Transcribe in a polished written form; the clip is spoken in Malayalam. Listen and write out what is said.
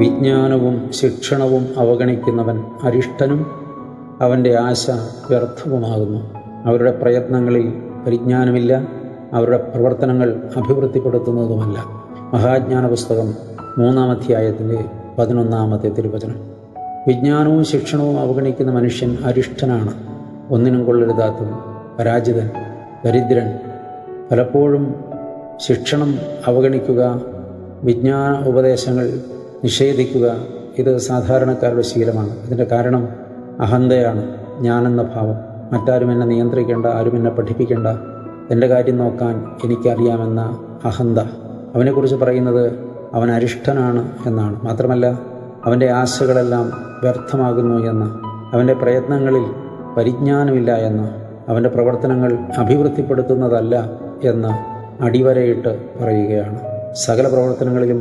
വിജ്ഞാനവും ശിക്ഷണവും അവഗണിക്കുന്നവൻ അരിഷ്ടനും അവൻ്റെ ആശ വ്യർത്ഥവുമാകുന്നു. അവരുടെ പ്രയത്നങ്ങളിൽ പരിജ്ഞാനമില്ല, അവരുടെ പ്രവർത്തനങ്ങൾ അഭിവൃദ്ധിപ്പെടുത്തുന്നതുമല്ല. മഹാജ്ഞാന പുസ്തകം 3-ാം അധ്യായത്തിൻ്റെ 11-ാമത്തെ തിരുവചനം. വിജ്ഞാനവും ശിക്ഷണവും അവഗണിക്കുന്ന മനുഷ്യൻ അരിഷ്ടനാണ്, ഒന്നിനും കൊള്ളരുതാത്തവൻ, പരാജിതൻ, ദരിദ്രൻ. പലപ്പോഴും ശിക്ഷണം അവഗണിക്കുക, വിജ്ഞാന ഉപദേശങ്ങൾ നിഷേധിക്കുക, ഇത് സാധാരണക്കാരുടെ ശീലമാണ്. ഇതിൻ്റെ കാരണം അഹന്തയാണ്, ഞാനെന്ന ഭാവം. മറ്റാരും എന്നെ നിയന്ത്രിക്കേണ്ട, ആരും എന്നെ പഠിപ്പിക്കേണ്ട, എൻ്റെ കാര്യം നോക്കാൻ എനിക്കറിയാമെന്ന അഹന്ത. അവനെക്കുറിച്ച് പറയുന്നത് അവൻ അരിഷ്ടനാണ് എന്നാണ്. മാത്രമല്ല അവൻ്റെ ആശകളെല്ലാം വ്യർത്ഥമാകുന്നു എന്ന്, അവൻ്റെ പ്രയത്നങ്ങളിൽ പരിജ്ഞാനമില്ല എന്ന്, അവൻ്റെ പ്രവർത്തനങ്ങൾ അഭിവൃദ്ധിപ്പെടുത്തുന്നതല്ല എന്ന് അടിവരയിട്ട് പറയുകയാണ്. സകല പ്രവർത്തനങ്ങളിലും